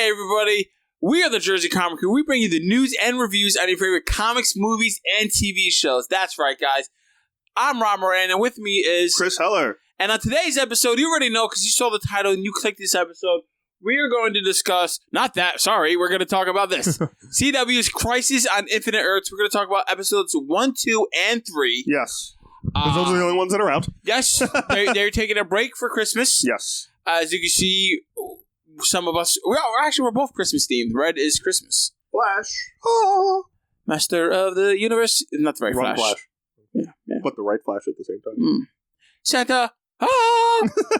Hey, everybody. We are the Jersey Comic Krew. We bring you the news and reviews on your favorite comics, movies, and TV shows. That's right, guys. I'm Rob Moran, and with me is... Chris Heller. And on today's episode, you already know because you saw the title and you clicked this episode, we are going to discuss... we're going to talk about this. CW's Crisis on Infinite Earths. We're going to talk about episodes 1, 2, and 3. Yes. Because those are the only ones that are out. Yes. They're taking a break for Christmas. Yes. As you can see... Some of us... we're both Christmas themed. Red is Christmas. Flash. Oh. Master of the Universe. Not the right Wrong Flash. Yeah. But the right Flash at the same time. Santa.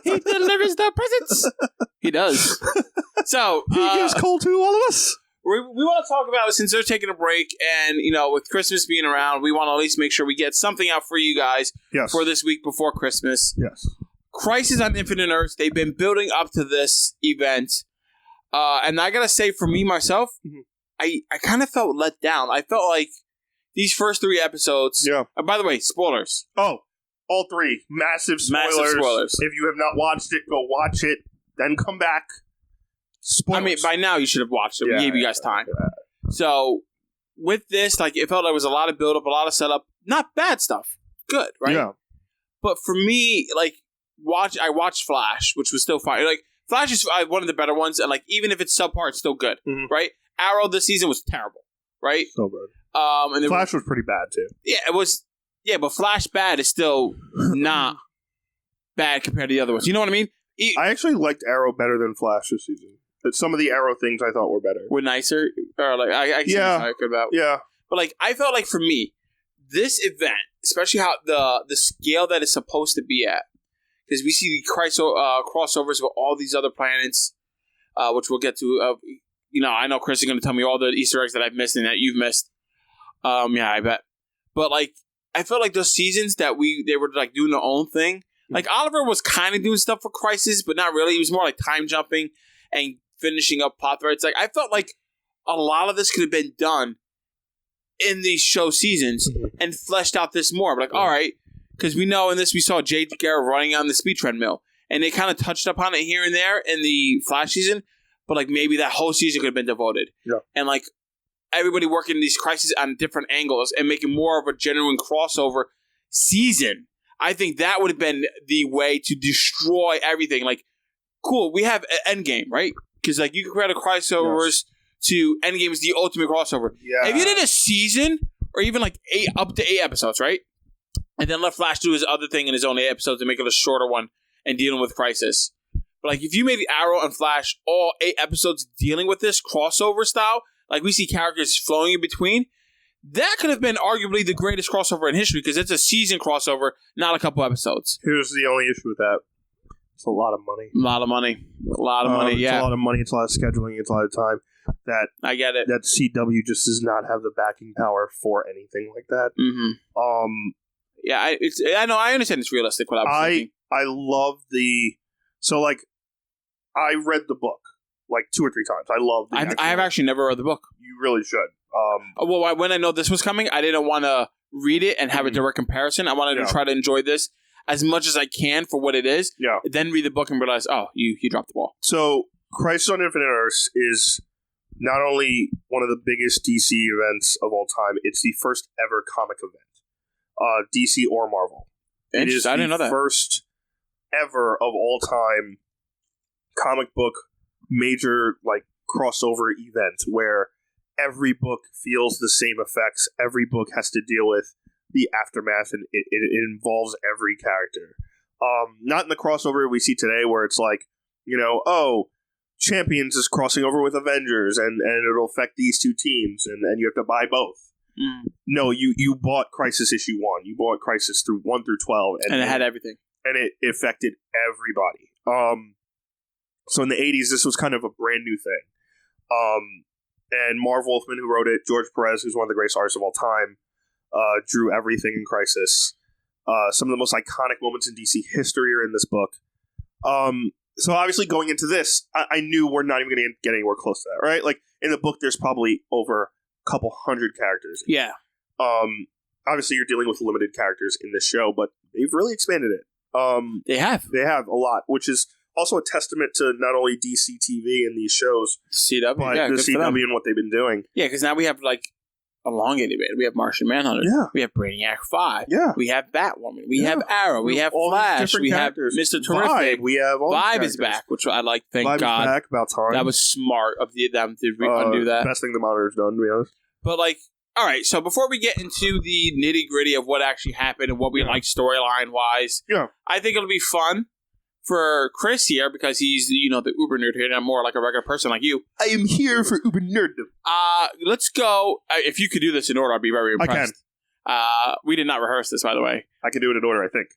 He delivers the presents. He does. So... he gives coal to all of us. We want to talk about it since they're taking a break. And, with Christmas being around, we want to at least make sure we get something out for you guys for this week before Christmas. Yes. Crisis on Infinite Earths. They've been building up to this event. And I gotta say, for me, myself, I kind of felt let down. I felt like these first 3 episodes... Yeah. By the way, spoilers. Oh, all 3. Massive spoilers. Massive spoilers. If you have not watched it, go watch it. Then come back. Spoilers. I mean, by now you should have watched it. We gave you guys time. Yeah. So, with this, it felt like there was a lot of build-up, a lot of setup. Not bad stuff. Good, right? Yeah. But for me, I watched Flash, which was still fine. Flash is one of the better ones, and even if it's subpar, it's still good, right? Arrow this season was terrible, right? So good. And Flash was pretty bad too. Yeah, it was. Yeah, but Flash bad is still not bad compared to the other ones. You know what I mean? I actually liked Arrow better than Flash this season. Some of the Arrow things I thought were better. Were nicer, or I see how I could about. Yeah, but I felt like for me, this event, especially how the scale that it's supposed to be at. Because we see the crossovers with all these other planets, which we'll get to. I know Chris is going to tell me all the Easter eggs that I've missed and that you've missed. Yeah, I bet. But I felt like those seasons that they were doing their own thing. Oliver was kind of doing stuff for Crisis, but not really. He was more time jumping and finishing up plot threads. I felt like a lot of this could have been done in these show seasons and fleshed out this more. But all right. Because we know in this, we saw Jade Garrett running on the speed treadmill. And they kind of touched upon it here and there in the Flash season. But maybe that whole season could have been devoted. Yeah. And everybody working these crises on different angles and making more of a genuine crossover season. I think that would have been the way to destroy everything. Cool, we have Endgame, right? Because you can create a crossovers to Endgame is the ultimate crossover. Yeah. If you did a season or even up to 8 episodes, right? And then let Flash do his other thing in his own 8 episodes to make it a shorter one and dealing with Crisis. But if you made Arrow and Flash all 8 episodes dealing with this crossover style, we see characters flowing in between, that could have been arguably the greatest crossover in history because it's a season crossover, not a couple episodes. Here's the only issue with that. It's a lot of money. A lot of money. A lot of money, yeah. It's a lot of money. It's a lot of scheduling. It's a lot of time. I get it. That CW just does not have the backing power for anything like that. Mm-hmm. Yeah, I know. I understand it's realistic. What I was thinking. I love the... So, I read the book 2 or 3 times. I love the I have actually never read the book. You really should. Well, when I know this was coming, I didn't want to read it and have a direct comparison. I wanted to try to enjoy this as much as I can for what it is. Yeah. Then read the book and realize, you dropped the ball. So, Crisis on Infinite Earths is not only one of the biggest DC events of all time, it's the first ever comic event. DC or Marvel. It is I didn't know that. First ever of all time comic book major crossover event where every book feels the same effects. Every book has to deal with the aftermath, and it involves every character. Not in the crossover we see today where it's Champions is crossing over with Avengers and it'll affect these 2 teams and you have to buy both. No, you bought Crisis issue 1. You bought Crisis through 1 through 12, and it had everything, and it affected everybody. So in the 80s, this was kind of a brand new thing. And Marv Wolfman, who wrote it, George Perez, who's one of the greatest artists of all time, drew everything in Crisis. Some of the most iconic moments in DC history are in this book. So obviously, going into this, I knew we're not even going to get anywhere close to that, right? In the book, there's probably over couple hundred characters. Yeah. Obviously, you're dealing with limited characters in this show, but they've really expanded it. They have a lot, which is also a testament to not only DC TV and these shows, CW, but yeah, the good for them. CW and what they've been doing. Yeah, because now we have like elongated man. We have Martian Manhunter. Yeah. We have Brainiac 5. Yeah. We have Batwoman. We have Arrow. We have all these Flash. different We have characters. Mr. Terrific. Vibe. We have all these Vibe characters. is back, which I like. Thank Vibe God. is back. About time. That was smart of them to undo that. Best thing the Monitor's done, to be honest. But like, all right. So before we get into the nitty gritty of what actually happened and what we like storyline wise, I think it'll be fun for Chris here because he's the uber nerd here, and I'm more like a regular person like you. I am here for uber nerddom. Let's go. If you could do this in order, I'd be very impressed. I can. We did not rehearse this, by the way. I can do it in order, I think.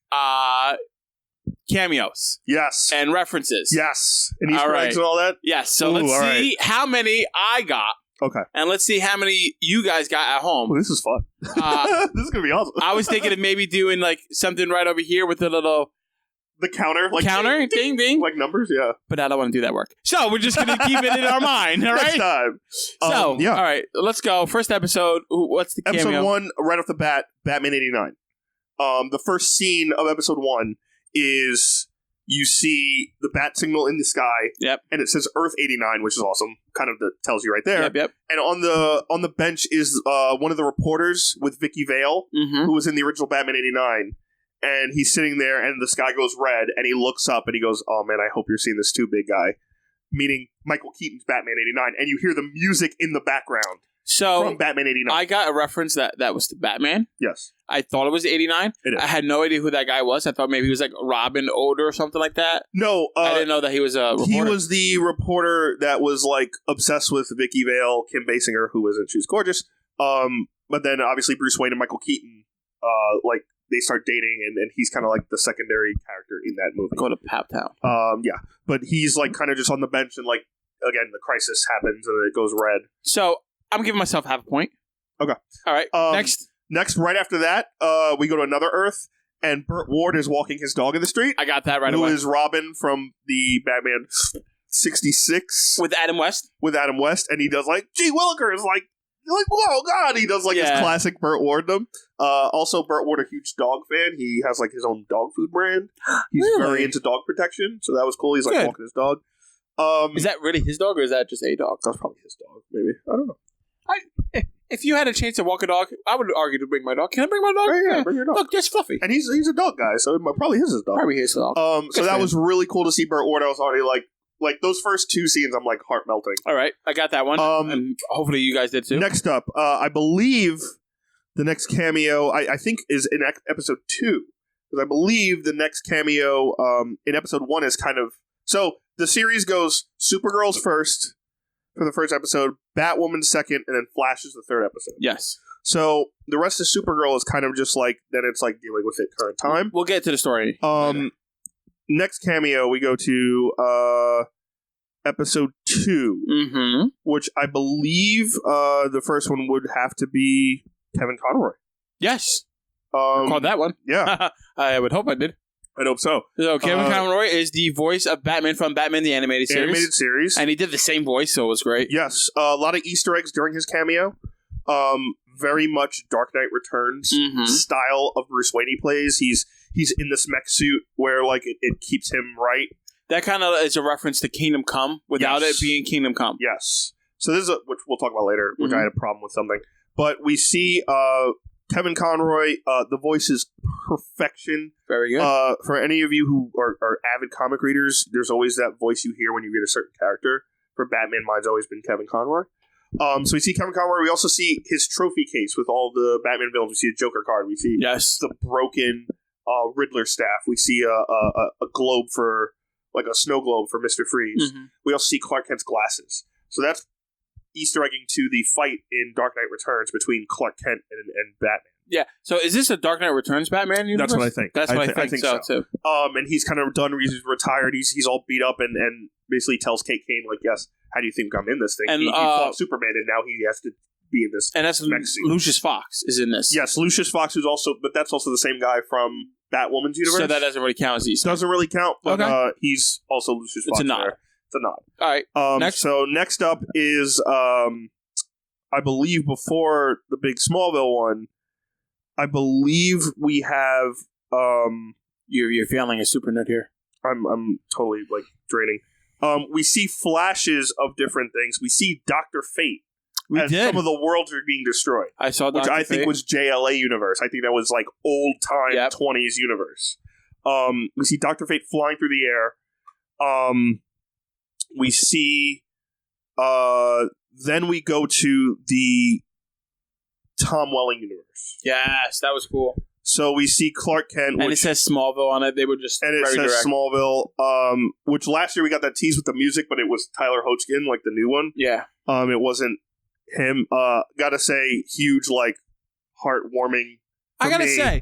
Cameos. Yes. And references. Yes. And Easter eggs and all that? Yes. So let's see how many I got. Okay. And let's see how many you guys got at home. Well, this is fun. This is going to be awesome. I was thinking of maybe doing like something right over here with a little... The counter? Like counter? Ding, ding. Like numbers? Yeah. But I don't want to do that work. So we're just going to keep it in our mind, all right? Next time. So, all right. Let's go. First episode. What's the cameo? Episode 1, right off the bat, Batman 89. The first scene of episode 1 is you see the bat signal in the sky. Yep. And it says Earth 89, which is awesome. Kind of tells you right there. Yep. And on the bench is one of the reporters with Vicky Vale, who was in the original Batman 89. And he's sitting there, and the sky goes red, and he looks up, and he goes, "Oh, man, I hope you're seeing this too, big guy." Meaning Michael Keaton's Batman 89. And you hear the music in the background from Batman 89. I got a reference that was the Batman. Yes. I thought it was 89. It is. I had no idea who that guy was. I thought maybe he was like Robin Oder or something like that. No. I didn't know that he was a reporter. He was the reporter that was, like, obsessed with Vicky Vale, Kim Basinger, who wasn't. She was gorgeous. But then, obviously, Bruce Wayne and Michael Keaton, they start dating, and he's kind of like the secondary character in that movie. Go to Pap Town. Yeah. But he's like kind of just on the bench, and like, again, the crisis happens, and it goes red. So, I'm giving myself half a point. Okay. All right. Next, right after that, we go to another Earth, and Burt Ward is walking his dog in the street. I got that right away. Who is Robin from the Batman 66. With Adam West? With Adam West, and he does like, gee, Willikers, like, whoa, God, he does like his classic Burt Wardum. Also, Burt Ward, a huge dog fan. He has like his own dog food brand. He's very into dog protection, so that was cool. He's like walking his dog. Is that really his dog, or is that just a dog? That's probably his dog, maybe. I don't know. If you had a chance to walk a dog, I would argue to bring my dog. Can I bring my dog? Yeah, bring your dog. Look, just Fluffy. And he's a dog guy, so it probably is his dog. Probably his dog. So that was really cool to see Burt Ward. I was already like those first two scenes, I'm like heart melting. All right, I got that one. And hopefully you guys did too. Next up, I believe the next cameo, I think, is in episode 2. Because I believe the next cameo in episode 1 is kind of... So the series goes Supergirl's first for the first episode, Batwoman second, and then Flash is the third episode. Yes. So the rest of Supergirl is kind of just like, then it's like dealing with it current time. We'll get to the story. Next cameo, we go to episode 2, which I believe the first one would have to be Kevin Conroy. Yes. Called that one. Yeah. I would hope I did. I'd hope so. So Kevin Conroy is the voice of Batman from Batman the Animated Series. And he did the same voice, so it was great. Yes. A lot of Easter eggs during his cameo. Very much Dark Knight Returns style of Bruce Wayne he plays. He's in this mech suit where like it keeps him right. That kind of is a reference to Kingdom Come without it being Kingdom Come. Yes. So this is which we'll talk about later, which I had a problem with something. But we see Kevin Conroy, the voice is perfection. Very good. For any of you who are avid comic readers, there's always that voice you hear when you read a certain character. For Batman, mine's always been Kevin Conroy. So we see Kevin Conroy. We also see his trophy case with all the Batman villains. We see a Joker card. We see the broken Riddler staff. We see a globe for, like a snow globe for Mr. Freeze. We also see Clark Kent's glasses. So that's Easter egging to the fight in Dark Knight Returns between Clark Kent and Batman. Yeah. So is this a Dark Knight Returns Batman universe? That's what I think. That's what I think so too. And he's kind of done. He's retired. He's all beat up and basically tells Kate Kane, like, yes, how do you think I'm in this thing? And he fought Superman, and now he has to be in this. And that's Lucius Fox is in this. Yes, Lucius Fox, but that's also the same guy from Batwoman's universe. So that doesn't really count as Easter. Doesn't really count, but he's also Lucius Fox. It's a nod. It's a nod. All right. Next. So next up is, I believe before the big Smallville one, I believe we have... You're feeling a super nut here. I'm totally like draining. We see flashes of different things. We see Dr. Fate. Some of the worlds are being destroyed. I saw Dr. Which I Fate. think was JLA universe. I think that was like old time 20s universe. We see Dr. Fate flying through the air. We see then we go to the Tom Welling universe. Yes, that was cool. So we see Clark Kent, and it says Smallville on it. They were just and it says direct. Smallville. Which last year we got that tease with the music, but it was Tyler Hoechlin, like the new one. Yeah. It wasn't him. Gotta say, huge, like heartwarming. I gotta say,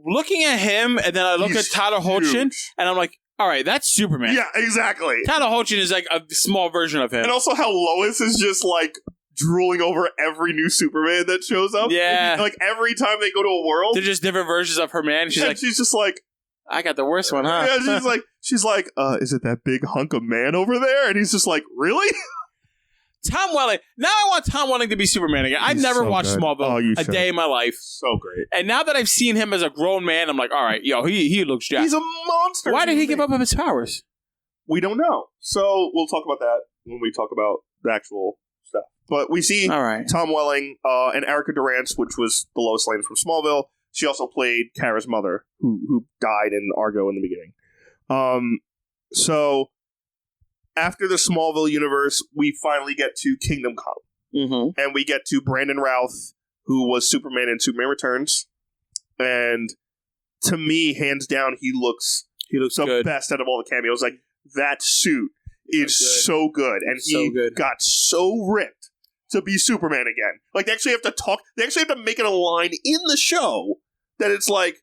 looking at him, and then I look at Tyler Hoechlin, and I'm like, all right, that's Superman. Yeah, exactly. Tyler Hoechlin is like a small version of him. And also how Lois is just like drooling over every new Superman that shows up. Yeah. Like every time they go to a world. They're just different versions of her, man. She's just like, I got the worst one, huh? Yeah, she's like, is it that big hunk of man over there? And he's just like, really? Tom Welling. Now I want Tom Welling to be Superman again. I've never watched Smallville a day in my life. So great. And now that I've seen him as a grown man, I'm like, all right, yo, he looks jacked. He's a monster. Why did he give up his powers? We don't know. So we'll talk about that when we talk about the actual stuff. But we see Tom Welling and Erica Durance, which was the Lois Lane from Smallville. She also played Kara's mother, who died in Argo in the beginning. So after the Smallville universe, we finally get to Kingdom Come. Mm-hmm. And we get to Brandon Routh, who was Superman in Superman Returns. And to me, hands down, he looks the good. Best out of all the cameos. Like, that suit is so good. And he got so ripped to be Superman again. Like, they actually have to talk. They actually have to make it a line in the show that it's like,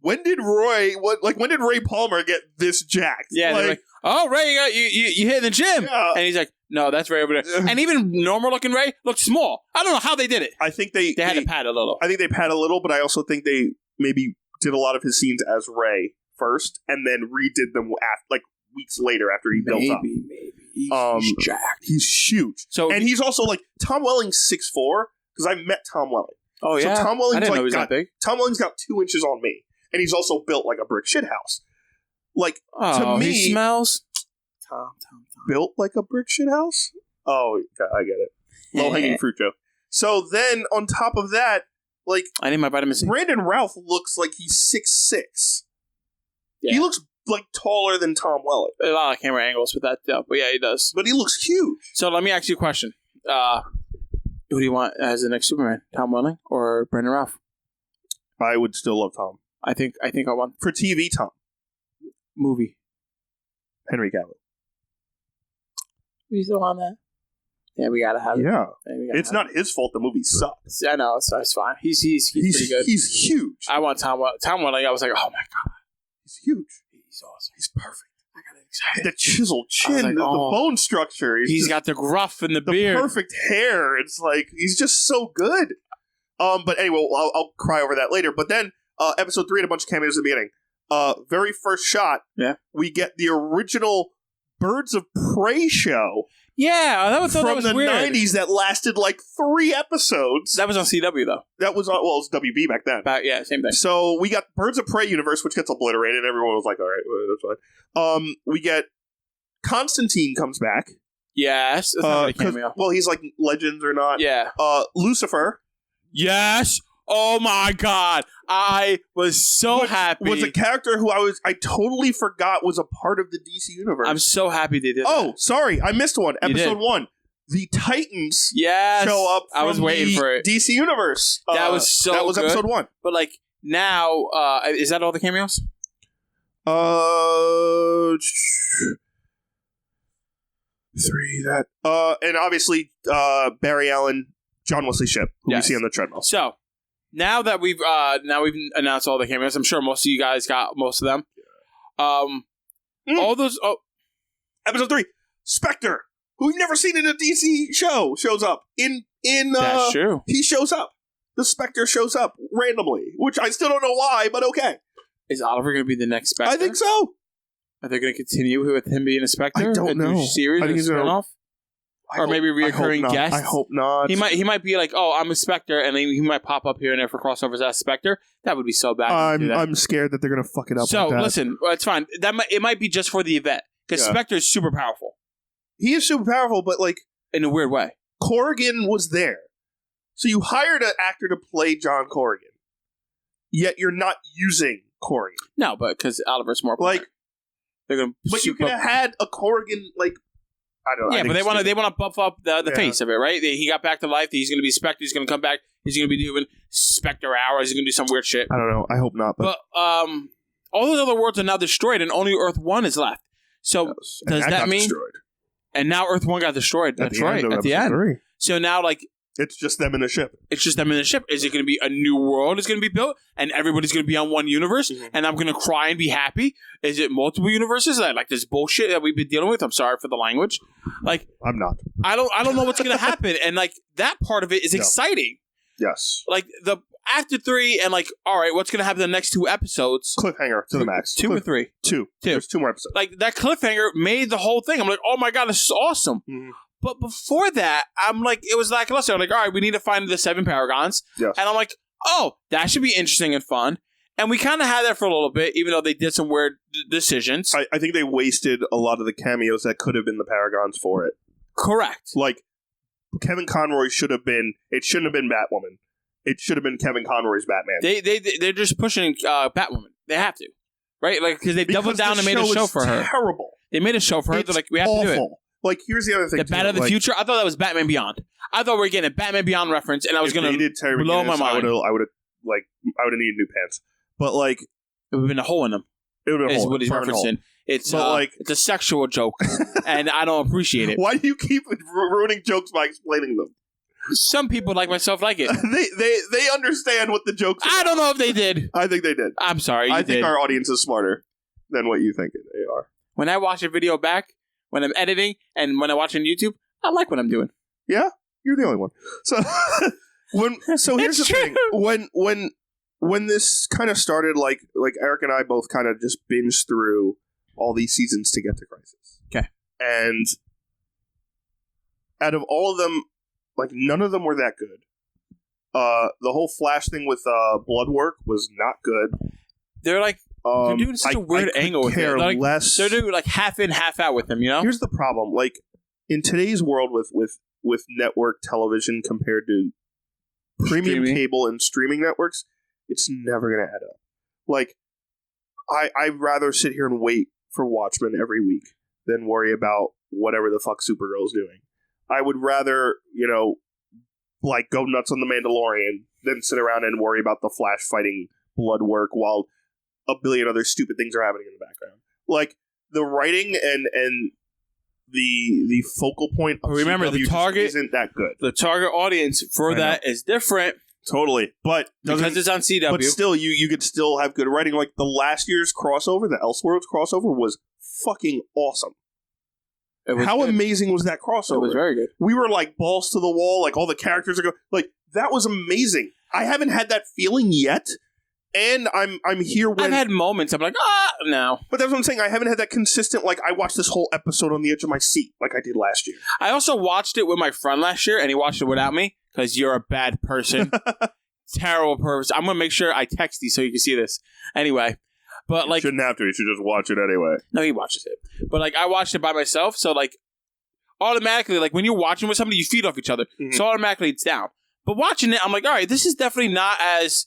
when did Ray Palmer get this jacked? Yeah, like, oh, Ray, you hit in the gym. Yeah. And he's like, no, that's Ray over there. And even normal looking Ray looked small. I don't know how they did it. I think they had to pad a little. I think they pad a little, but I also think they maybe did a lot of his scenes as Ray first and then redid them like weeks later after he built up. Maybe. He's jacked. He's huge. And he's also like, Tom Welling's 6'4", because I met Tom Welling. Oh, yeah? So Tom Welling's I didn't know he was that big. Tom Welling's got 2 inches on me. And he's also built like a brick shithouse. Like, to me... he smells... Tom. Built like a brick shithouse? Oh, I get it. Low-hanging fruit joke. So then, on top of that, like... I need my vitamin C. Brandon Routh looks like he's 6'6". Yeah. He looks like taller than Tom Welling. A lot of camera angles with that, though. But yeah, he does. But he looks huge. So let me ask you a question. Who do you want as the next Superman? Tom Welling or Brandon Routh? I would still love Tom. I think I want... For TV, Tom. Movie. Henry Cavill. You still on that? Yeah, we gotta have it. Yeah. It's not his fault the movie sucks. I know, it's fine. He's pretty good. He's huge. I want Tom Welling. I was like, oh my god. He's huge. He's awesome. He's perfect. I got excited. The chiseled chin, like, the bone structure. He's got the gruff and the beard. The perfect hair. It's like, he's just so good. But anyway, I'll cry over that later. But then, episode 3 had a bunch of cameos at the beginning. Very first shot, we get the original Birds of Prey show. Yeah, that was weird. 90s that lasted like 3 episodes. That was on CW, though. That was on, well, it was WB back then. Yeah, same thing. So we got Birds of Prey universe, which gets obliterated. Everyone was like, all right, that's fine. We get Constantine comes back. Yes. That's not a cameo. Well, he's like Legends or not. Yeah. Lucifer. Yes. Oh my god. I was so happy. Was a character who I totally forgot was a part of the DC universe. I'm so happy they did that. Oh, sorry. I missed one. Episode 1. The Titans show up from I was waiting for it. DC universe. That was so That was good. episode 1. But like now, is that all the cameos? 3 that. And obviously Barry Allen, John Wesley Shipp, who we see on the treadmill. So now that we've announced all the cameos, I'm sure most of you guys got most of them. All those. Episode 3, Spectre, who we've never seen in a DC show, shows up in. That's true. He shows up. The Spectre shows up randomly, which I still don't know why, but okay. Is Oliver going to be the next Spectre? I think so. Are they going to continue with him being a Spectre? I don't know. Series I think he's spinoff? Or maybe reoccurring guests. I hope not. He might be like, oh, I'm a Spectre, and then he might pop up here and there for crossovers as Spectre. That would be so bad. I'm scared that they're gonna fuck it up. So like that. listen, it's fine. It might be just for the event because Spectre is super powerful. He is super powerful, but like in a weird way. Corrigan was there, so you hired an actor to play John Corrigan, yet you're not using Corrigan. No, but because Oliver's more like they're gonna. But you could have had a Corrigan like. I don't know. Yeah, but they want to buff up the face of it, right? He got back to life. He's going to be Spectre. He's going to come back. He's going to be doing Spectre hours. He's going to do some weird shit. I don't know. I hope not. But all those other worlds are now destroyed, and only Earth 1 is left. So does that mean? Destroyed. And now Earth 1 got destroyed. That's right. At the end. 3. So now, like. It's just them in the ship. Is it going to be a new world is going to be built, and everybody's going to be on one universe, and I'm going to cry and be happy? Is it multiple universes? Like this bullshit that we've been dealing with? I'm sorry for the language. Like I'm not. I don't know what's going to happen, and like that part of it is exciting. Yes. Like the after 3, and like all right, what's going to happen in the next 2 episodes? Cliffhanger to the max. 2 or 3? 2. There's 2 more episodes. Like that cliffhanger made the whole thing. I'm like, oh my god, this is awesome. Mm-hmm. But before that, I'm like, it was like, listen, I'm like, all right, we need to find the 7 Paragons. Yes. And I'm like, oh, that should be interesting and fun. And we kind of had that for a little bit, even though they did some weird decisions. I think they wasted a lot of the cameos that could have been the Paragons for it. Correct. Like, Kevin Conroy it shouldn't have been Batwoman. It should have been Kevin Conroy's Batman. They're just pushing Batwoman. They have to. Right? Like, because they doubled down and made a show for her. Terrible. They made a show for her. They're like, we have to do it. Like, here's the other thing. The Bat of the Future? I thought that was Batman Beyond. I thought we were getting a Batman Beyond reference, and I was going to blow my mind. I would have needed new pants. But, like... It would have been a hole in them. It would have been a hole. Is what he's referencing. It's a sexual joke, and I don't appreciate it. Why do you keep ruining jokes by explaining them? Some people like myself like it. They understand what the jokes are. I don't know if they did. I think they did. I'm sorry. I think our audience is smarter than what you think they are. When I watch a video back, when I'm editing, and when I watch on YouTube, I like what I'm doing. Yeah? You're the only one. So here's the thing. When this kind of started, like Eric and I both kind of just binged through all these seasons to get to Crisis. Okay. And out of all of them, like, none of them were that good. The whole Flash thing with Bloodwork was not good. They're like, they're doing such a weird angle with it. Like, less. They're doing like half in, half out with them, you know? Here's the problem. Like, in today's world with network television compared to premium cable and streaming networks, it's never going to add up. Like, I'd rather sit here and wait for Watchmen every week than worry about whatever the fuck Supergirl's doing. I would rather, like, go nuts on The Mandalorian than sit around and worry about the Flash fighting Bloodwork while a billion other stupid things are happening in the background. Like, the writing and the focal point of remember, the target isn't that good. The target audience for that is different. Totally. But because it's on CW. But still, you could still have good writing. Like, the last year's crossover, the Elseworlds crossover, was fucking awesome. How good. Amazing was that crossover? It was very good. We were like balls to the wall, like all the characters are going. Like, that was amazing. I haven't had that feeling yet, and I'm here when I've had moments. I'm like, no. But that's what I'm saying. I haven't had that consistent. Like, I watched this whole episode on the edge of my seat, like I did last year. I also watched it with my friend last year, and he watched it without me because you're a bad person, terrible person. I'm gonna make sure I text you so you can see this. Anyway. But like, you shouldn't have to. You should just watch it anyway. No, he watches it. But like, I watched it by myself, so like, automatically, like when you're watching with somebody, you feed off each other, so automatically it's down. But watching it, I'm like, all right, this is definitely not as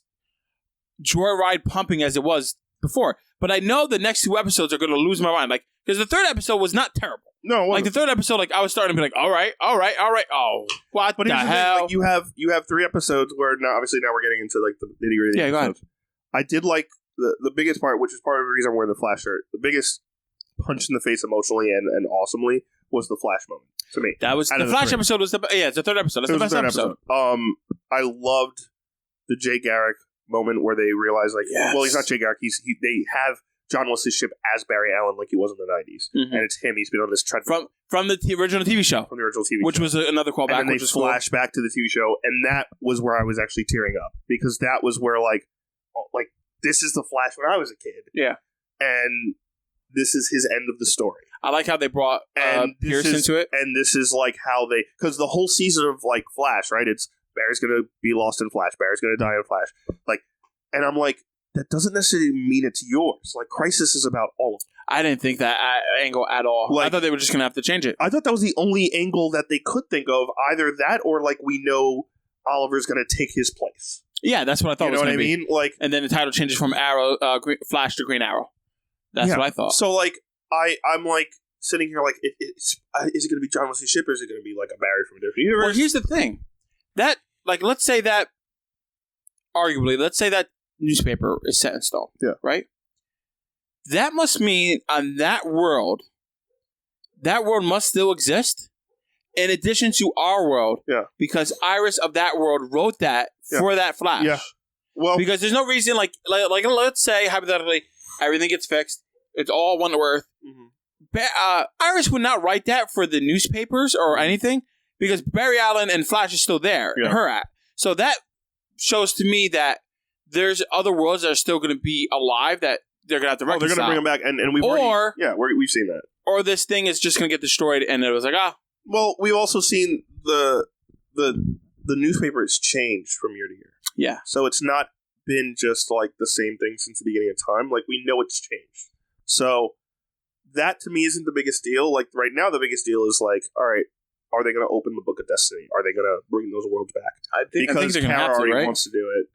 joyride pumping as it was before. But I know the next 2 episodes are going to lose my mind, like because the 3rd episode was not terrible. No, like the 3rd episode, like I was starting to be like, all right. Oh, what the hell? Like, you have 3 episodes where now we're getting into like the nitty-gritty. Yeah, go ahead. I did like. The biggest part, which is part of the reason I'm wearing the Flash shirt, the biggest punch in the face emotionally and awesomely was the Flash moment to me. That was the Flash episode. Was it's the 3rd episode. That's the best episode. I loved the Jay Garrick moment where they realize, like, well, he's not Jay Garrick. They have John Wesley's ship as Barry Allen, like he was in the 90s, and it's him. He's been on this treadmill from the original TV show, which show. Was another callback. And then they flash back to the TV show, and that was where I was actually tearing up because that was where like. This is the Flash when I was a kid. Yeah. And this is his end of the story. I like how they brought Pierce into it. And this is like how they... Because the whole season of like Flash, right? It's Barry's going to be lost in Flash. Barry's going to die in Flash. Like, and I'm like, that doesn't necessarily mean it's yours. Like, Crisis is about all of them. I didn't think that angle at all. Like, I thought they were just going to have to change it. I thought that was the only angle that they could think of. Either that or like we know Oliver's going to take his place. Yeah, that's what I thought it was going to be. You know what I mean? Like, and then the title changes from Flash to Green Arrow. That's what I thought. So, like, I'm like sitting here like, is it going to be John Wesley Shipp or is it going to be like a Barry from a different universe? Well, here's the thing. That, like, let's say that newspaper is set in stone. Yeah. Right? That must mean on that world must still exist in addition to our world. Yeah. Because Iris of that world wrote that for that Flash. Yeah. Well, because there's no reason, like let's say, hypothetically, everything gets fixed. It's all one Earth. Mm-hmm. Iris would not write that for the newspapers or anything because Barry Allen and Flash is still there. Yeah. Her at. So that shows to me that there's other worlds that are still going to be alive that they're going to have to reconcile. They're going to bring them back, and we've we've seen that. Or this thing is just going to get destroyed, and it was like, Well, we've also seen the newspaper has changed from year to year. Yeah. So it's not been just like the same thing since the beginning of time. Like, we know it's changed. So that to me isn't the biggest deal. Like, right now, the biggest deal is like, all right, are they going to open the Book of Destiny? Are they going to bring those worlds back? I think they're going to have to, already wants to do it.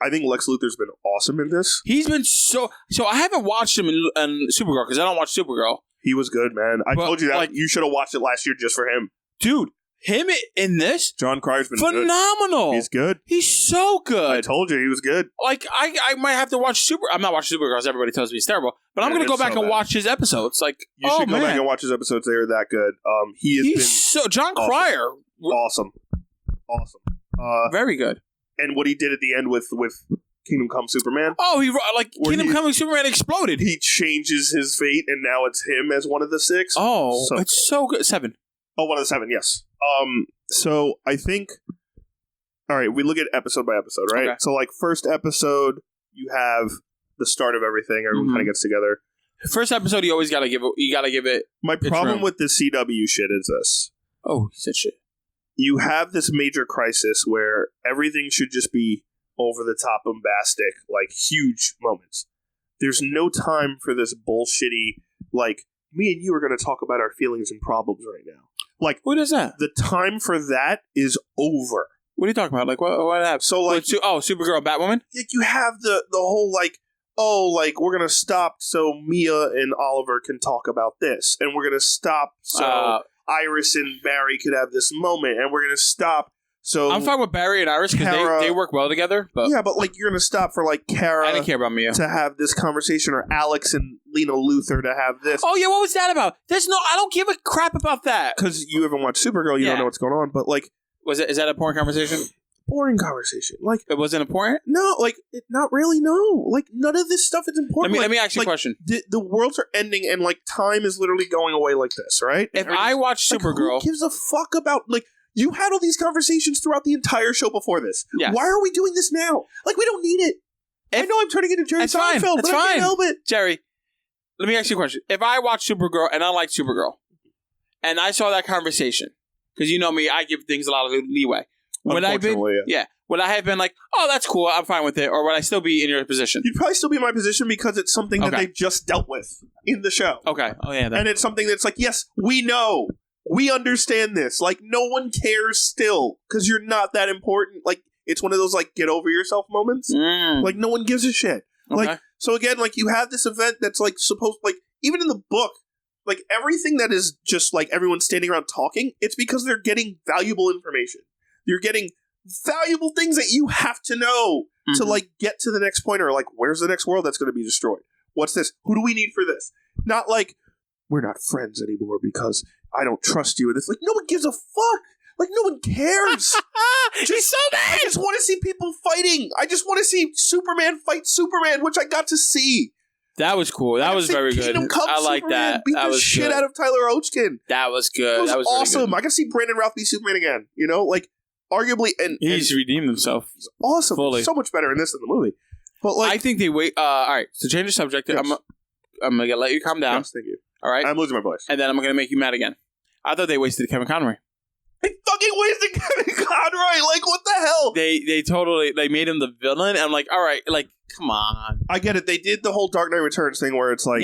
I think Lex Luthor's been awesome in this. He's been so I haven't watched him in Supergirl because I don't watch Supergirl. He was good, man. I told you that. Like, you should have watched it last year just for him. Dude, him in this? John Cryer's been phenomenal. Good. He's good. He's so good. I told you he was good. Like, I might have to watch I'm not watching Supergirl because everybody tells me it's terrible. But I'm going to go back and watch his episodes. Like, you should go back and watch his episodes. They were that good. He's been John Cryer. Awesome. Very good. And what he did at the end with Kingdom Come Superman. Oh, Kingdom Come Superman exploded. He changes his fate, and now it's him as one of the 6. Oh, it's so good. 7. Oh, one of the 7, yes. So I think, all right, we look at episode by episode, right? Okay. So, like, first episode, you have the start of everything. Everyone kind of gets together. First episode, you always got to give it. My problem with the CW shit is this. Oh, he said shit. You have this major crisis where everything should just be over the top, bombastic, like huge moments. There's no time for this bullshitty, like, me and you are going to talk about our feelings and problems right now. Like, what is that? The time for that is over. What are you talking about? Like, what happened? So, like, Supergirl and Batwoman? Like, you have the whole, like, we're going to stop so Mia and Oliver can talk about this. And we're going to stop so Iris and Barry could have this moment. And we're going to stop so... I'm fine with Barry and Iris because they work well together. But yeah, but, like, you're going to stop for, like, Kara... I didn't care about Mia. ...to have this conversation, or Alex and Lena Luthor to have this. Oh, yeah, what was that about? I don't give a crap about that. Because you haven't watched Supergirl, you don't know what's going on, but, like... Is that a boring conversation? Boring conversation. Like, it wasn't important? No, like, not really, no. Like, none of this stuff is important. Let me ask you a question. The worlds are ending, and, like, time is literally going away like this, right? If I watch Supergirl... Who gives a fuck about, like... You had all these conversations throughout the entire show before this. Yes. Why are we doing this now? Like, we don't need it. I know I'm turning into Jerry Seinfeld, but I can't help it. Jerry, let me ask you a question. If I watch Supergirl and I like Supergirl, and I saw that conversation, because you know me, I give things a lot of leeway. Would I have been like, oh, that's cool, I'm fine with it, or would I still be in your position? You'd probably still be in my position because it's something that they've just dealt with in the show. Okay. Oh, yeah. And it's something that's like, yes, we know. We understand this. Like, no one cares still because you're not that important. Like, it's one of those, like, get over yourself moments. Like, no one gives a shit. Okay. Like, so again, like, you have this event that's, like, supposed, like, even in the book, like, everything that is just, like, everyone standing around talking, it's because they're getting valuable information. You're getting valuable things that you have to know to, like, get to the next point, or, like, where's the next world that's going to be destroyed? What's this? Who do we need for this? Not like, we're not friends anymore because I don't trust you. And it's like, no one gives a fuck. Like, no one cares. He's so mad. I just want to see people fighting. I just want to see Superman fight Superman, which I got to see. That was cool. That was very good. I like that. Beat the shit out of Tyler Hoechlin. That was good. That was awesome. Really good. I got to see Brandon Routh be Superman again. You know, like, arguably, and he's redeemed himself. He's awesome. Fully. So much better in this than the movie. But, like, I think they wait. All right. So change the subject. Yes. I'm gonna let you calm down. Yes, thank you. All right? I'm losing my voice. And then I'm going to make you mad again. I thought they wasted Kevin Conroy. They fucking wasted Kevin Conroy. Like, what the hell? They totally made him the villain. I'm like, all right, like, come on. I get it. They did the whole Dark Knight Returns thing where it's like,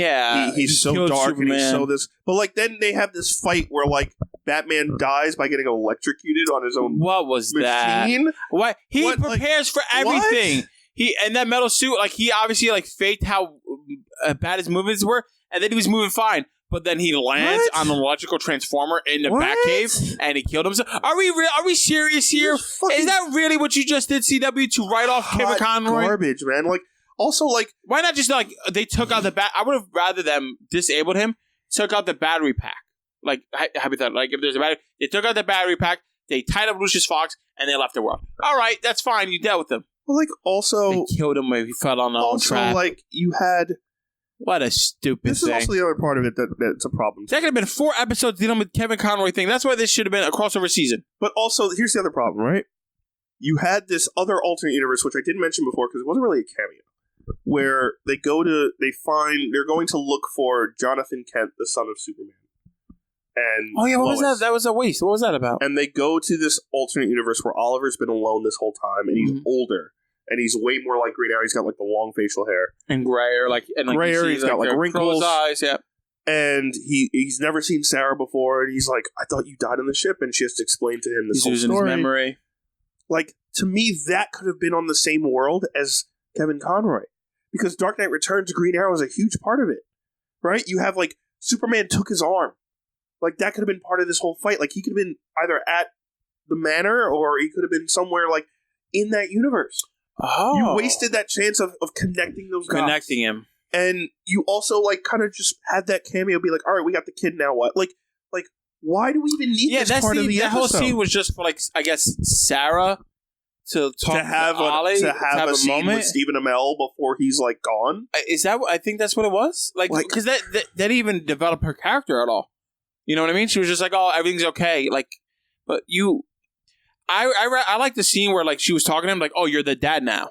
he's so dark Superman. And he's so this. But like, then they have this fight where like Batman dies by getting electrocuted on his own. What was machine? That? What he prepares for everything. He and that metal suit, like he obviously like faked how bad his movements were, and then he was moving fine. But then he lands on the electrical transformer in the Batcave, and he killed himself. Are we serious here? Is that really what you just did, CW, to write off Kevin Conroy? Garbage, man. Like, also, like, why not just like they took out the bat? I would have rather them disabled him, took out the battery pack. Like, hypothetically, like if there's a battery, they took out the battery pack, they tied up Lucius Fox, and they left the world. All right, that's fine. You dealt with him. Well, like, also, they killed him when he fell on the own trap. Also, like, you had. What a stupid thing. This is also the other part of it that's a problem. There could have been 4 episodes dealing with Kevin Conroy thing. That's why this should have been a crossover season. But also, here's the other problem, right? You had this other alternate universe, which I didn't mention before because it wasn't really a cameo, where they're going to look for Jonathan Kent, the son of Superman. And what was that? That was a waste. What was that about? And they go to this alternate universe where Oliver's been alone this whole time, and he's older. And he's way more like Green Arrow. He's got like the long facial hair and grayer, grayer. He's got like wrinkles, eyes, yeah. And he's never seen Sarah before. And he's like, "I thought you died on the ship." And she has to explain to him this whole story. His memory. Like, to me, that could have been on the same world as Kevin Conroy, because Dark Knight Returns, Green Arrow is a huge part of it, right? You have like Superman took his arm, like that could have been part of this whole fight. Like he could have been either at the manor or he could have been somewhere like in that universe. Oh. You wasted that chance of connecting those dots. Connecting him. And you also, like, kind of just had that cameo be like, all right, we got the kid, now what? Like why do we even need this part of the episode? That whole scene was just for, like, I guess, Sarah to talk to Ollie, to have a scene moment with Stephen Amell before he's, like, gone. Is that I think that's what it was? Like, because that didn't even develop her character at all. You know what I mean? She was just like, oh, everything's okay. Like, but you... I like the scene where like she was talking to him like, oh, you're the dad now.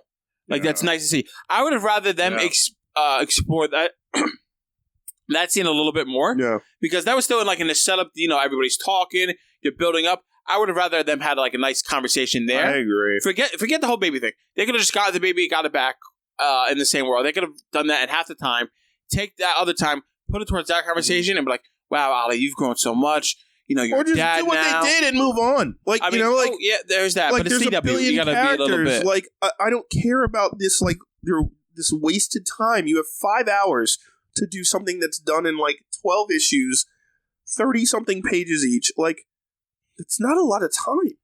Like that's nice to see. I would have rather them explore that that scene a little bit more. Yeah. Because that was still in the setup, everybody's talking, you're building up. I would have rather them had like a nice conversation there. I agree. Forget the whole baby thing. They could have just got the baby, got it back in the same world. They could have done that in half the time. Take that other time, put it towards that conversation, and be like, wow, Ollie, you've grown so much. You're or just dad do what now. They did and move on. Like, I mean, yeah, there's that. Like, but it's CW. You gotta be a little bit. Like, I don't care about this, like, this wasted time. You have 5 hours to do something that's done in, like, 12 issues, 30-something pages each. Like, it's not a lot of time.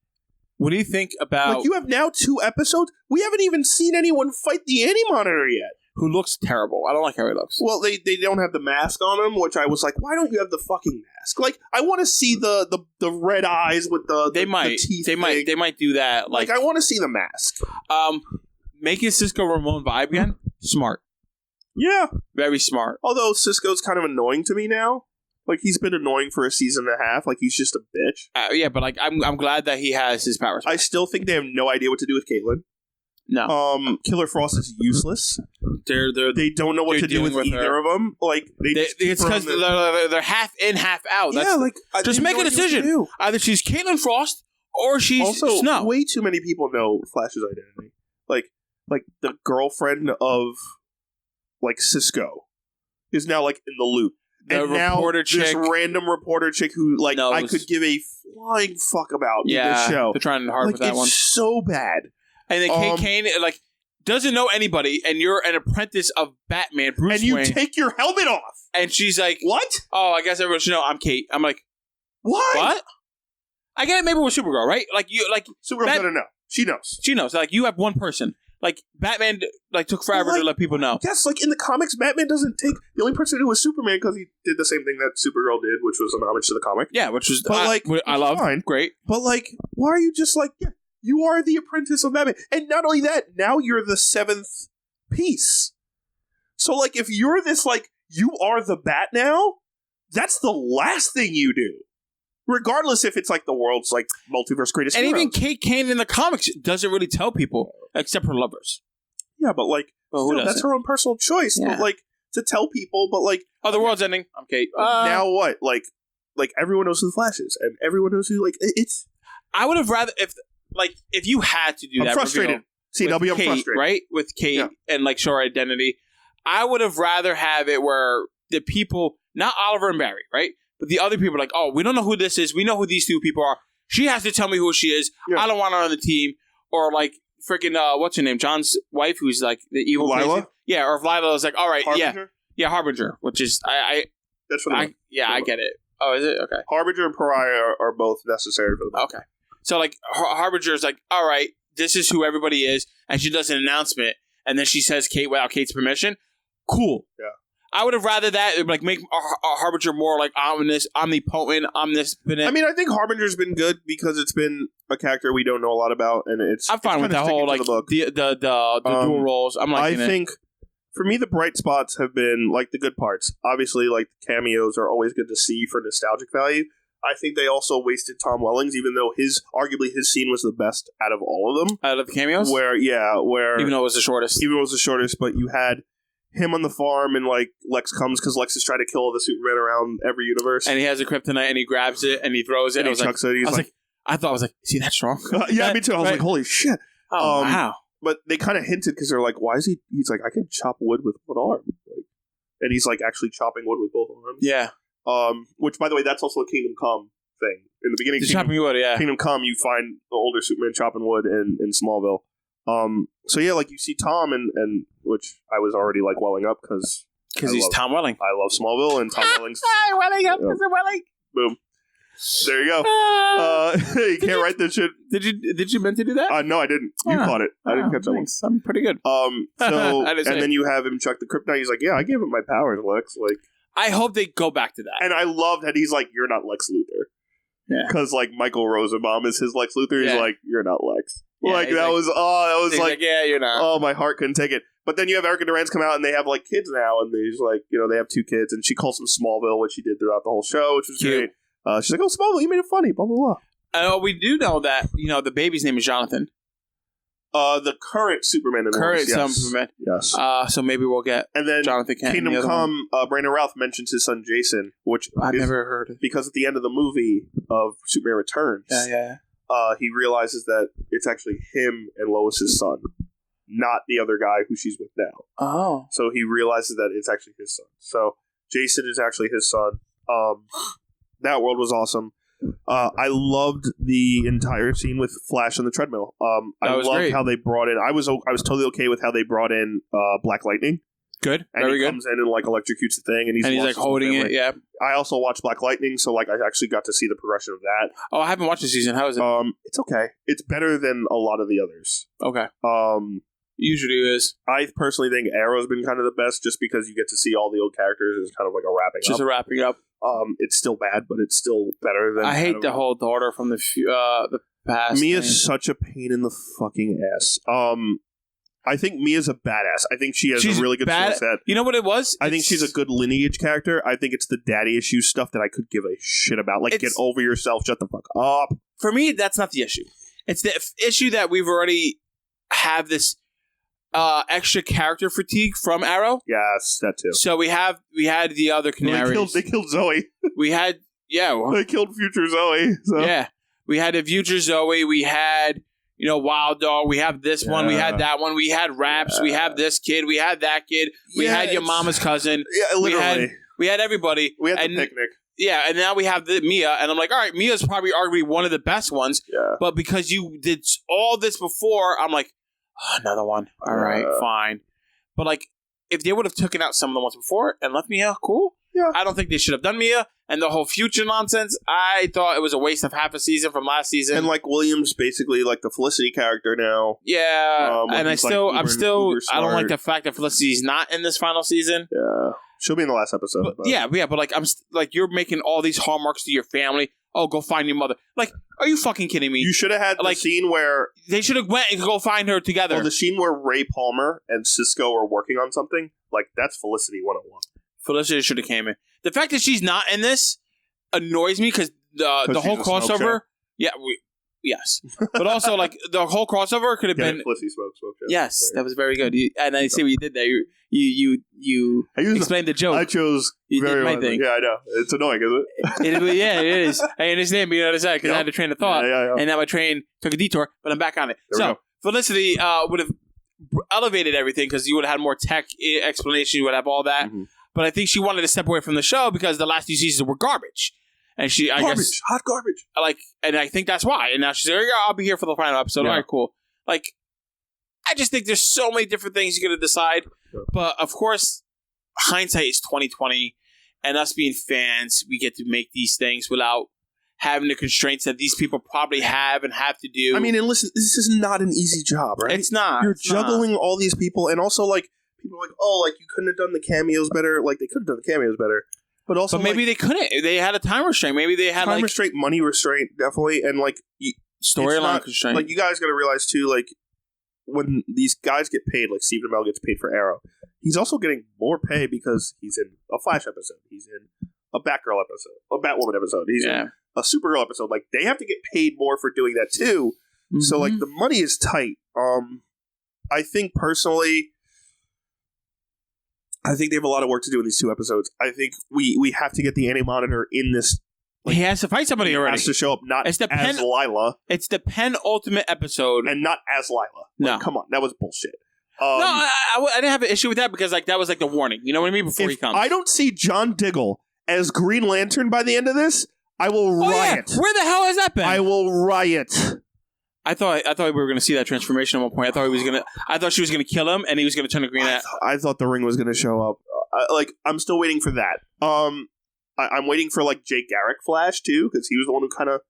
What do you think about... Like, you have now 2 episodes? We haven't even seen anyone fight the Anti-Monitor yet. Who looks terrible. I don't like how he looks. Well, they don't have the mask on him, which I was like, why don't you have the fucking mask? Like, I want to see the red eyes with the teeth. They might do that. Like I want to see the mask. Making Cisco Ramon vibe again, smart. Yeah. Very smart. Although Cisco's kind of annoying to me now. Like, he's been annoying for a season and a half. Like, he's just a bitch. Yeah, but like, I'm glad that he has his powers back. I still think they have no idea what to do with Caitlin. No. Killer Frost is useless. They don't know what to do with either of them. Like it's because they're half in, half out. Just make a decision. Either she's Caitlin Frost or she's also, Snow. Way too many people know Flash's identity. Like the girlfriend of like Cisco is now like in the loop. And now this random reporter chick who like I could give a flying fuck about in this show. They're trying hard with that one. It's so bad. And then Kate Kane, like, doesn't know anybody, and you're an apprentice of Batman, Bruce Wayne. And you take your helmet off. And she's like, what? Oh, I guess everyone should know I'm Kate. I'm like, what? I get it maybe with Supergirl, right? Like, Supergirl's gonna know. She knows. She knows. Like, you have one person. Like, Batman, like, took forever to let people know. Yes, like, in the comics, Batman doesn't take... The only person who was Superman because he did the same thing that Supergirl did, which was an homage to the comic. Yeah, which was... I love. Fine. Great. But, like, why are you just like... Yeah, you are the apprentice of Batman. And not only that, now you're the 7th piece. So, like, if you're this, like, you are the Bat now, that's the last thing you do. Regardless if it's, like, the world's, like, multiverse greatest hero. And even Kate Kane in the comics doesn't really tell people, except her lovers. Yeah, but, like, that's her own personal choice. Yeah. But, like, to tell people, but like, oh, the world's ending. I'm Kate. Now what? Like everyone knows who the Flash is, and everyone knows who it's. I would have rather if you had to do that. I'm frustrated. See, I'm frustrated, right? With Kate and like show her identity. I would have rather have it where the people, not Oliver and Barry, right? But the other people are like, oh, we don't know who this is. We know who these two people are. She has to tell me who she is. Yeah. I don't want her on the team. Or like freaking, what's her name? John's wife, who's like the evil Lila? Person. Yeah, or if Lila was like, all right, Harbinger? Yeah, Harbinger, which is, That's what I get it. Oh, is it? Okay. Harbinger and Pariah are both necessary for the movie. Okay. So like, Harbinger is like, all right, this is who everybody is. And she does an announcement. And then she says Kate without Kate's permission. Cool. Yeah. I would have rather that like make Harbinger more like omnipotent, omnipotent. I mean, I think Harbinger's been good because it's been a character we don't know a lot about, and I'm fine with that whole like the dual roles. I think for me the bright spots have been like the good parts. Obviously, like the cameos are always good to see for nostalgic value. I think they also wasted Tom Welling's, even though arguably his scene was the best out of all of them. Out of the cameos, where even though it was the shortest, but you had him on the farm, and like Lex comes because Lex is trying to kill all the Superman around every universe, and he has a kryptonite, and he grabs it and he throws it, and he chucks it. I thought, is he that strong? Yeah, me too. I was like, holy shit! Oh wow! But they kind of hinted because they're like, why is he? He's like, I can chop wood with one arm, and he's like actually chopping wood with both arms. Yeah. Which, by the way, that's also a Kingdom Come thing. In the beginning, chopping wood. Yeah. Kingdom Come, you find the older Superman chopping wood in Smallville. So yeah, like you see Tom and which I was already like welling up because he's Tom Welling. I love Smallville and Tom Welling's. Welling up because of Welling. Boom. There you go. You can't write this shit. Did you meant to do that? No, I didn't. You caught it. I didn't catch that one. I'm pretty good. So and then you have him chuck the kryptonite. He's like, yeah, I gave him my powers, Lex. Like, I hope they go back to that. And I love that he's like, you're not Lex Luthor. Yeah. Because like Michael Rosenbaum is his Lex Luthor. He's like, you're not Lex. Yeah, like that was like, yeah, you're not. Oh, my heart couldn't take it. But then you have Erica Durant's come out and they have like kids now, and they's like, they have 2 kids, and she calls them Smallville, which she did throughout the whole show, which was cute. Great. She's like, oh, Smallville, you made it funny, blah blah blah. We do know that the baby's name is Jonathan. The current Superman in the current yes. Superman. Yes. So maybe we'll get Jonathan Kent. Kingdom Come. Brandon Routh mentions his son Jason, which I've never heard of. Because at the end of the movie of Superman Returns, he realizes that it's actually him and Lois's son, not the other guy who she's with now. Oh. So he realizes that it's actually his son. So Jason is actually his son. That world was awesome. I loved the entire scene with Flash on the treadmill. I loved great. How they brought in. I was totally okay with how they brought in Black Lightning. Good, and very he comes in and like electrocutes the thing, and he's like holding it. Yeah. I also watched Black Lightning, so like I actually got to see the progression of that. Oh, I haven't watched the season. How is it? It's okay. It's better than a lot of the others. Okay. Usually is. I personally think Arrow's been kind of the best, just because you get to see all the old characters as kind of like a wrapping up. Just a wrapping up. It's still bad, but it's still better than. I hate the whole daughter from the past. Mia's such a pain in the fucking ass. I think Mia's a badass. I think she's a really good skill set. You know what it was? I think she's a good lineage character. I think it's the daddy issues stuff that I could give a shit about. Like, get over yourself, shut the fuck up. For me, that's not the issue. It's the issue that we've already have this extra character fatigue from Arrow. Yes, that too. So we had the other canaries. They killed Zoe. We had they killed future Zoe. So. Yeah, we had a future Zoe. We had Wild Dog. We have this one. We had that one. We had Raps. We have this kid. We had that kid. We had your mama's cousin. Yeah, literally. We had everybody. We had the picnic. Yeah, and now we have the Mia, and I'm like, all right, Mia's probably arguably one of the best ones. Yeah. But because you did all this before, I'm like, another one. All right, fine. But like, if they would have taken out some of the ones before and left Mia, cool. Yeah. I don't think they should have done Mia. And the whole future nonsense, I thought it was a waste of half a season from last season. And like William's basically like the Felicity character now. Yeah, and I don't like the fact that Felicity's not in this final season. Yeah, she'll be in the last episode. But like you're making all these hallmarks to your family. Oh, go find your mother. Like, are you fucking kidding me? You should have had the scene where they should have went and go find her together. Well, the scene where Ray Palmer and Cisco are working on something, like that's Felicity 101. Felicity should have came in. The fact that she's not in this annoys me because the whole crossover. Yeah, yes, but also like the whole crossover could have been. Pussy smoke. Yes, that was very good. And I see what you did there. You explained the joke. I chose very my well. thing. Yeah, I know. It's annoying, isn't it? Yeah, it is. I understand being on the other side because I had a train of thought, and now my train took a detour, but I'm back on it. So Felicity would have elevated everything because you would have had more tech explanation. You would have all that. Mm-hmm. But I think she wanted to step away from the show because the last 2 seasons were garbage. And hot garbage. And I think that's why. And now she's like, yeah, I'll be here for the final episode. Yeah. All right, cool. Like, I just think there's so many different things you're going to decide. Sure. But of course, hindsight is 20/20, and us being fans, we get to make these things without having the constraints that these people probably have and have to do. I mean, and listen, this is not an easy job, right? It's not. You're juggling all these people, and also like people are like, oh, like you couldn't have done the cameos better. Like they could have done the cameos better. But also, maybe they couldn't. They had a time restraint. Maybe they had time restraint, money restraint, definitely, and like storyline constraint. Like you guys got to realize too, like when these guys get paid, like Stephen Amell gets paid for Arrow, he's also getting more pay because he's in a Flash episode, he's in a Batgirl episode, a Batwoman episode, he's in a Supergirl episode. Like they have to get paid more for doing that too. Mm-hmm. So like the money is tight. I think personally. I think they have a lot of work to do in these 2 episodes. I think we have to get the Anti-Monitor in this. Like, he has to fight somebody already. He has to show up not as Lila. It's the penultimate episode. And not as Lila. No. Like, come on. That was bullshit. No, I didn't have an issue with that because like that was like the warning. You know what I mean? Before he comes. I don't see John Diggle as Green Lantern by the end of this, I will riot. Yeah. Where the hell has that been? I will riot. I thought we were going to see that transformation at one point. I thought she was going to kill him, and he was going to turn to green. I thought the Ring was going to show up. I'm still waiting for that. I'm waiting for like Jake Garrick Flash too, because he was the one who kind of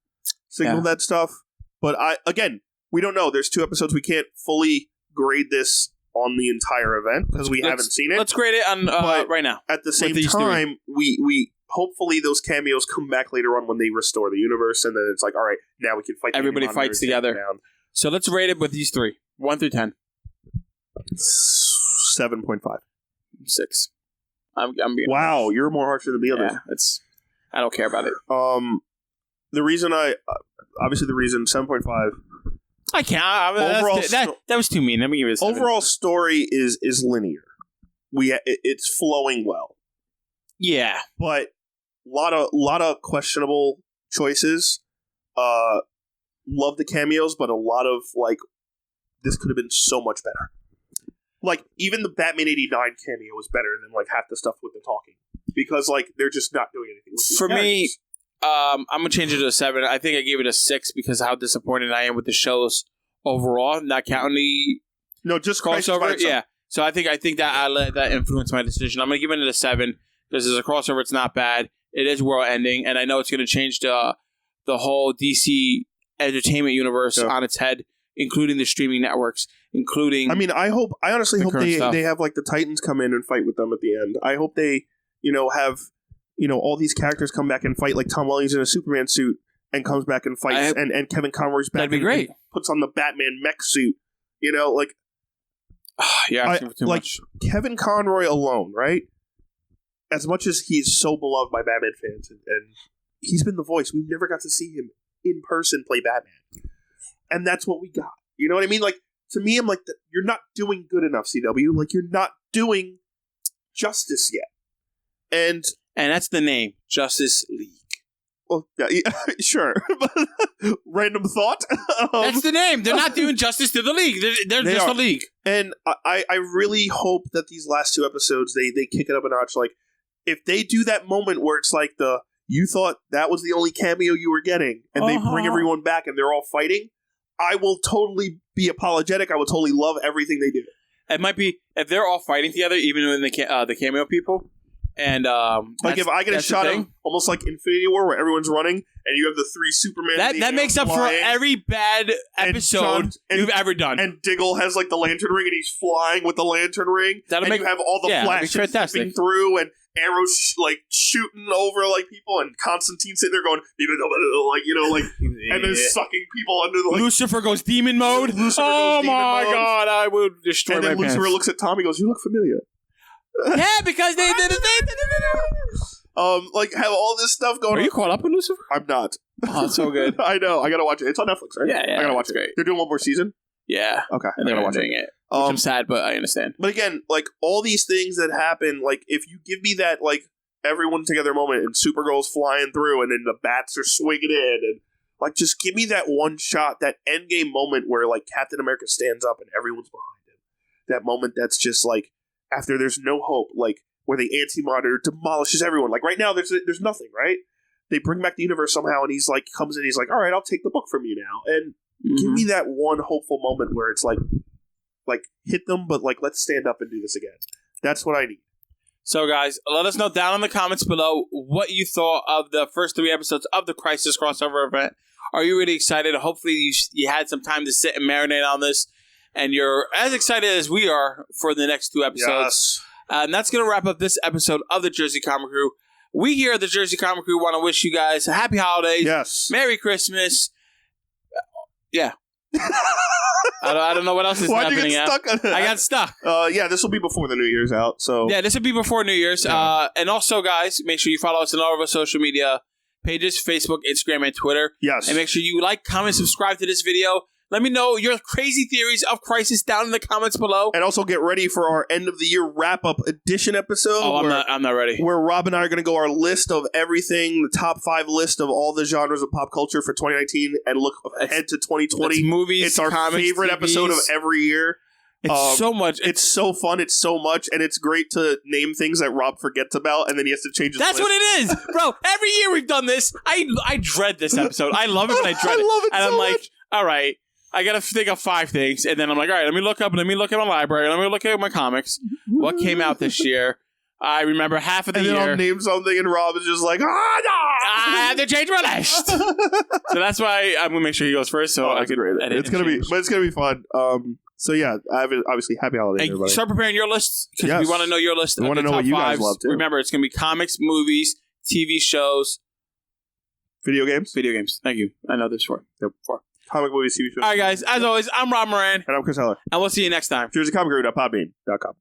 signaled that stuff. But we don't know. There's 2 episodes. We can't fully grade this on the entire event because we haven't seen it. Let's grade it on right now. At the same time, we hopefully those cameos come back later on when they restore the universe, and then it's like, all right, now we can fight. Everybody fights together. So let's rate it with these 3, 1 through 10. 7.5. 6. I'm being wow, harsh. You're more harsher than the others. I don't care about it. The reason obviously the reason 7.5. I can't. That was too mean. Let me give it a 7. Overall story is linear. It's flowing well. Yeah, but lot of questionable choices. Love the cameos, but a lot of like this could have been so much better. Like even the Batman '89 cameo was better than like half the stuff with the talking because like they're just not doing anything. For me, I'm gonna change it to a 7. I think I gave it a 6 because of how disappointed I am with the shows overall, not counting the just crossover. Yeah, so I think that I let that influence my decision. I'm gonna give it a 7 because as a crossover, it's not bad. It is world ending, and I know it's gonna change the whole DC entertainment universe on its head, including the streaming networks, including. I mean, I honestly hope they have like the Titans come in and fight with them at the end. I hope they, have, all these characters come back and fight, like Tom Welling in a Superman suit and comes back and fights, and Kevin Conroy's back. That'd be great. Puts on the Batman mech suit, like. Yeah, too much. Kevin Conroy alone, right? As much as he's so beloved by Batman fans, and he's been the voice, we never got to see him in person play Batman. And that's what we got. You know what I mean? Like, to me, I'm like, you're not doing good enough, CW. Like, you're not doing justice yet. And that's the name, Justice League. Well, yeah, sure. Random thought. That's the name. They're not doing justice to the league. They're just a league. And I really hope that these last 2 episodes, they kick it up a notch. Like, if they do that moment where it's like you thought that was the only cameo you were getting, and they bring everyone back and they're all fighting, I will totally be apologetic. I will totally love everything they do. It might be, if they're all fighting together, even when the cameo people, and like if I get a shot of almost like Infinity War where everyone's running and you have the 3 Superman that makes up for every bad episode you've ever done. And Diggle has like the lantern ring and he's flying with the lantern ring. You have all the flashes zipping through and arrows like shooting over like people, and Constantine sitting there going and then sucking people under the Lucifer goes demon mode. Oh my god, I will destroy my pants. And then Lucifer looks at Tom, he goes, "You look familiar." Yeah, because they did it. Like have all this stuff going on. Are you caught up with Lucifer? I'm not. Oh, it's so good. I know. I gotta watch it. It's on Netflix, right? Yeah, I gotta watch it's it. great. They're doing one more season? Yeah. Okay. And they're watching it. Which I'm sad, but I understand. But again, like, all these things that happen, like, if you give me that, like, everyone together moment and Supergirl's flying through and then the bats are swinging in and, like, just give me that one shot, that endgame moment where, like, Captain America stands up and everyone's behind him. That moment that's just, like, after there's no hope, like, where the Anti-Monitor demolishes everyone. Like, right now, there's nothing, right? They bring back the universe somehow, and he's like, comes in, he's like, all right, I'll take the book from you now. And give me that one hopeful moment where it's like hit them, but like, let's stand up and do this again. That's what I need. So, guys, let us know down in the comments below what you thought of the first 3 episodes of the Crisis crossover event. Are you really excited? Hopefully, you had some time to sit and marinate on this, and you're as excited as we are for the next 2 episodes. Yes. And that's going to wrap up this episode of the Jersey Comic Krew. We here at the Jersey Comic Krew want to wish you guys a happy holidays. Yes. Merry Christmas. Yeah. I don't know what else is happening. Why'd you get stuck on that? I got stuck. Yeah, this will be before the New Year's out. So yeah, this will be before New Year's. Yeah. And also, guys, make sure you follow us on all of our social media pages, Facebook, Instagram, and Twitter. Yes. And make sure you like, comment, subscribe to this video. Let me know your crazy theories of Crisis down in the comments below. And also get ready for our end of the year wrap up edition episode. Oh, I'm not ready. Where Rob and I are going to go our list of everything, the top 5 list of all the genres of pop culture for 2019, and look ahead to 2020. It's movies, it's our comics, favorite TVs. Episode of every year. It's so much. It's so fun. It's so much, and it's great to name things that Rob forgets about, and then he has to change his That's list. what it is, bro. Every year we've done this. I dread this episode. I love it, but I dread it. I love it and so I'm like, much. all right. I gotta think of 5 things, and then I'm like, all right, let me look at my library, let me look at my comics. What came out this year? I remember half of the and then year. I'll name something, and Rob is just like, no! I have to change my list. So that's why I'm gonna make sure he goes first. So I can edit. It's gonna be fun. So yeah, obviously happy holidays, and everybody. start preparing your lists because Yes. we want to know your list. We want to know what you guys love too. Remember, it's gonna be comics, movies, TV shows, video games. Thank you. I know there's 4. Yep. 4. Comic movies, TV shows. All right, guys. As always, I'm Rob Moran, And I'm Chris Heller. and we'll see you next time. JerseyComicKrew.podbean.com.